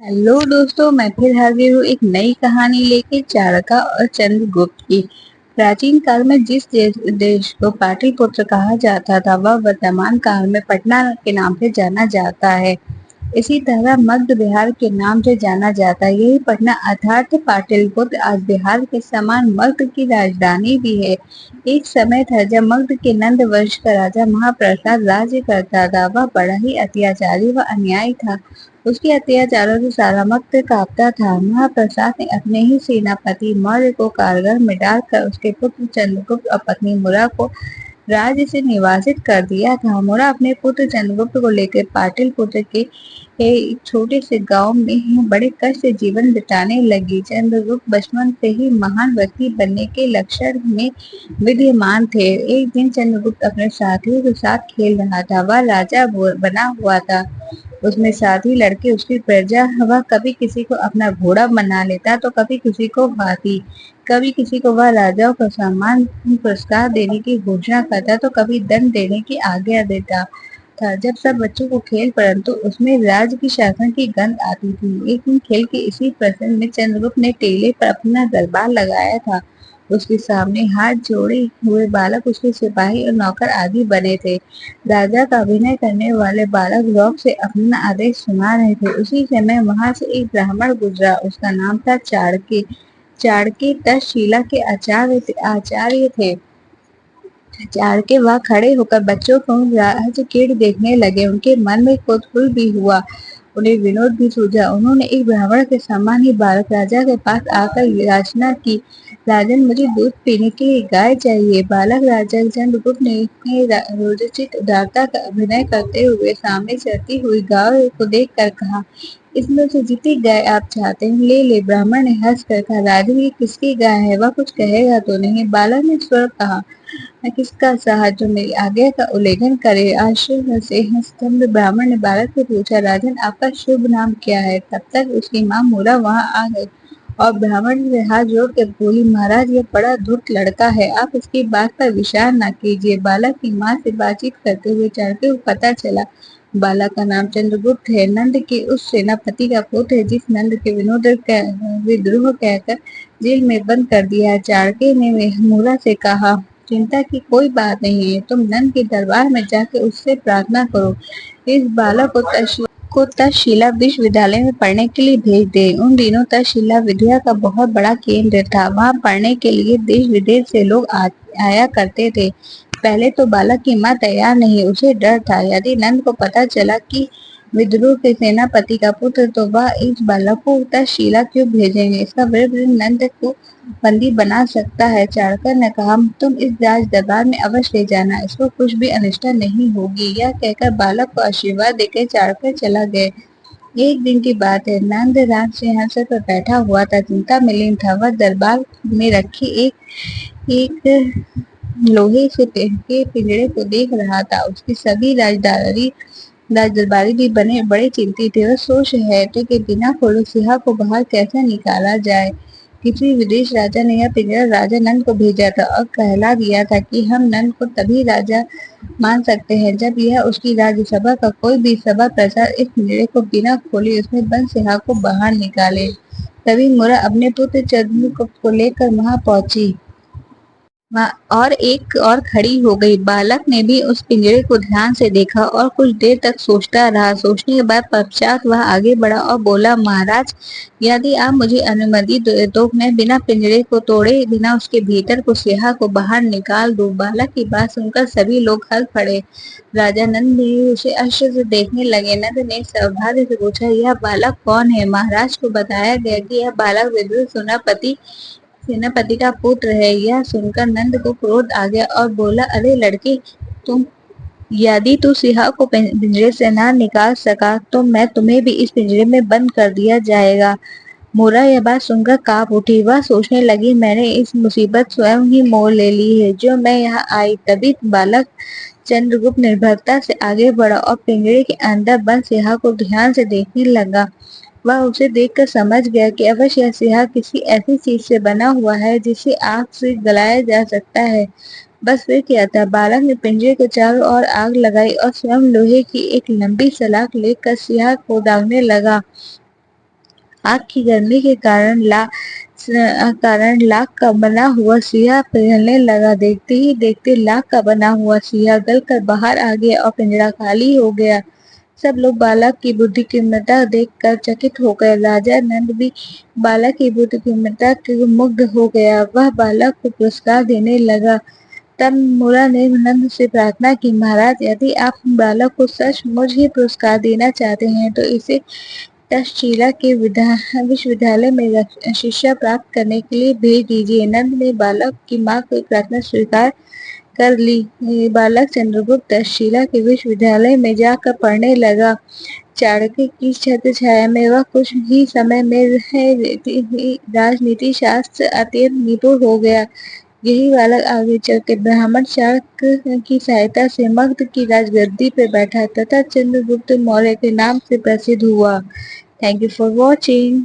Hello दोस्तों, मैं फिर हाजिर हूँ एक नई कहानी लेके चाणक्य और चंद्रगुप्त की। प्राचीन काल में जिस देश को पाटलिपुत्र कहा जाता था वह वर्तमान काल में पटना के नाम से जाना जाता है। इसी तरह मगध बिहार के नाम से जाना जाता है। यही पटना अर्थात पाटलिपुत्र आज बिहार के समान मगध की राजधानी भी है। एक समय था जब मगध के नंद वंश का राजा महाप्रसाद राज्य करता था। वह बड़ा ही अत्याचारी व अन्यायी था। उसके अत्याचारों से सारा मगध कांपता था। महाप्रसाद ने अपने ही सेनापति मौर्य को कारागार में डालकर उसके पुत्र चंद्रगुप्त और पत्नी मुरा को राज्य से निवासित कर दिया था। मुरा अपने पुत्र चंद्रगुप्त को लेकर पाटलिपुत्र के एक छोटे से गांव में बड़े कष्ट से जीवन बिताने लगी। चंद्रगुप्त बचपन से ही महान व्यक्ति बनने के लक्षण में विद्यमान थे। एक दिन चंद्रगुप्त अपने साथियों के साथ खेल रहा था। वह राजा बना हुआ था। उसमें साथी लड़के उसकी प्रजा। वह कभी किसी को अपना घोड़ा बना लेता तो कभी किसी को हाथी, कभी किसी को वह राजाओं को सम्मान पुरस्कार देने की घोषणा करता तो कभी दंड देने की आज्ञा देता था। जब सब बच्चों को खेल परंतु उसमें राज की शासन की गंध आती थी। एक दिन खेल के इसी प्रसंग में चंद्रगुप्त ने टेले पर अपना दरबार लगाया था। उसके सामने हाथ जोड़े हुए बालक उसके सिपाही और नौकर आदि बने थे। राजा का अभिनय करने वाले बालक रौब से अपना आदेश सुना रहे थे। उसी समय वहां से एक ब्राह्मण गुजरा। उसका नाम था चाणक्य। चाणक्य तक्षशिला के आचार्य थे। चाणक्य वहां खड़े होकर बच्चों को राज क्रीड़ा देखने लगे। उनके मन में कौतूहल भी हुआ, उन्हें विनोद भी सूझा। उन्होंने एक ब्राह्मण के समान ही बालक राजा के पास आकर याचना की, राजन मुझे दूध पीने के लिए गाय चाहिए। बालक राजा चंद्रगुप्त ने रोचक उदारता का अभिनय करते हुए सामने चलती हुई गाय को देखकर कहा, इसमें से जितनी गाय आप चाहते हैं ले ले। ब्राह्मण ने हंस कर कहा, राजन ये किसकी गाय है? वह कुछ कहेगा तो नहीं? बालक ने स्वर कहा, मैं किसका सहाय जो मेरी आज्ञा का उल्लंघन करे? आश्चर्य से स्तंभ ब्राह्मण ने बालक से पूछा, राजन आपका शुभ नाम क्या है? तब तक उसकी माँ मूला वहां आ गई और ब्राह्मण से हाथ जोड़ के बोली, महाराज यह बड़ा धूर्त लड़का है, आप इसकी बात पर विचार न कीजिए। बालक की माँ से बातचीत करते हुए चाणक्य को पता चला बालक का नाम चंद्रगुप्त है, नंद के उस सेनापति का पुत्र है जिस नंद के विद्रोह कहकर जेल में बंद कर दिया। चाणक्य ने मूला से कहा, चिंता की कोई बात नहीं है, तुम नंद के दरबार में जाकर उससे प्रार्थना करो, इस बालक को तक्षशिला विश्वविद्यालय में पढ़ने के लिए भेज दे। उन दिनों तक्षशिला विद्या का बहुत बड़ा केंद्र था। वहां पढ़ने के लिए देश विदेश से लोग आया करते थे। पहले तो बालक की माँ तैयार नहीं, उसे डर था यदि नंद को पता चला कि विद्रोह के सेनापति का पुत्र तो वह इस बालक को तक्षशिला क्यों भेजेंगे? इसका विरुद्ध नंद को बंदी बना सकता है। चाणक्य ने कहा, तुम इस राज दरबार में अवश्य ले जाना, इसको कुछ भी अनिष्ट नहीं होगी। यह कहकर बालक को आशीर्वाद देकर चाणक्य चला गए। एक दिन की बात है, नंद राज सिंहासन पर बैठा हुआ था, चिंता में लीन था। वह दरबार में रखी एक लोहे से के पिंजरे को देख रहा था। उसके सभी राज दरबारी भी बने बड़े चिंतित थे। वह सोच रहे थे कि बिना खोले सिंह को बाहर कैसे निकाला जाए। किसी विदेश राजा ने यह पिंजरा राजा नंद को भेजा था और कहला दिया था कि हम नंद को तभी राजा मान सकते हैं जब यह उसकी राज्यसभा का कोई भी सभा प्रसाद इस पिंजरे को बिना खोले उसमें बंद सिंह को बाहर निकाले। तभी मुरा अपने पुत्र चंद्रगुप्त को लेकर वहां पहुंची और एक और खड़ी हो गई। बालक ने भी उस पिंजरे को ध्यान से देखा और कुछ देर तक सोचता रहा। सोचने के बाद पश्चात वह आगे बढ़ा और बोला, महाराज यदि आप मुझे अनुमति दे तो मैं बिना पिंजरे को तोड़े बिना उसके भीतर को सिंह को बाहर निकाल दूं। बालक की बात सुनकर सभी लोग हंस पड़े। राजा नंद भी उसे आश्चर्य से देखने लगे। नंद ने सौभाग्य से पूछा, यह बालक कौन है? महाराज को बताया गया कि यह बालक विदुर सेनापति का पुत्र है। यह सुनकर नंद को क्रोध आ गया और बोला, अरे लड़के, तुम यदि तू सिंह को पिंजरे से ना निकाल सका तो मैं तुम्हें भी इस पिंजरे में बंद कर दिया जाएगा। मोरा यह बात सुनकर कांप उठी। वह सोचने लगी, मैंने इस मुसीबत स्वयं ही मोल ले ली है जो मैं यहाँ आई। तभी बालक चंद्रगुप्त निर्भरता से आगे बढ़ा और पिंजरे के अंदर बंद सिंह को ध्यान से देखने लगा। वह उसे देखकर समझ गया कि अवश्य यह सिंह किसी ऐसी चीज से बना हुआ है जिसे आग से गलाया जा सकता है। बस फिर क्या था, बालक ने पिंजरे के चारों ओर आग लगाई और स्वयं लोहे की एक लंबी सलाख लेकर सिंह को दागने लगा। आग की गर्मी के कारण लाख का बना हुआ सिया पिघलने लगा। देखते ही देखते लाख का बना हुआ सिया गल कर बाहर आ गया और पिंजरा खाली हो गया। सब लोग बालक की बुद्धिमत्ता देखकर चकित हो गए। राजा नंद भी बालक की बुद्धिमत्ता से मुग्ध हो गया। वह बालक को पुरस्कार देने लगा। तब मूला ने नंद से प्रार्थना की, महाराज, यदि आप बालक को सचमुच ही पुरस्कार देना चाहते हैं तो इसे तक्षशिला के विश्वविद्यालय में शिक्षा प्राप्त करने के लिए भेज दीजिए। नंद ने बालक की माँ की प्रार्थना स्वीकार कर ली। ये बालक चंद्रगुप्त तक्षशिला के विश्वविद्यालय में जाकर पढ़ने लगा। चाणक्य की छत्र छाया में वह कुछ ही समय में राजनीति शास्त्र अत्यंत निपुण हो गया। यही बालक आगे चलकर ब्राह्मण चाणक्य की सहायता से मगध की राजगद्दी पर बैठा तथा चंद्रगुप्त मौर्य के नाम से प्रसिद्ध हुआ। Thank you for watching.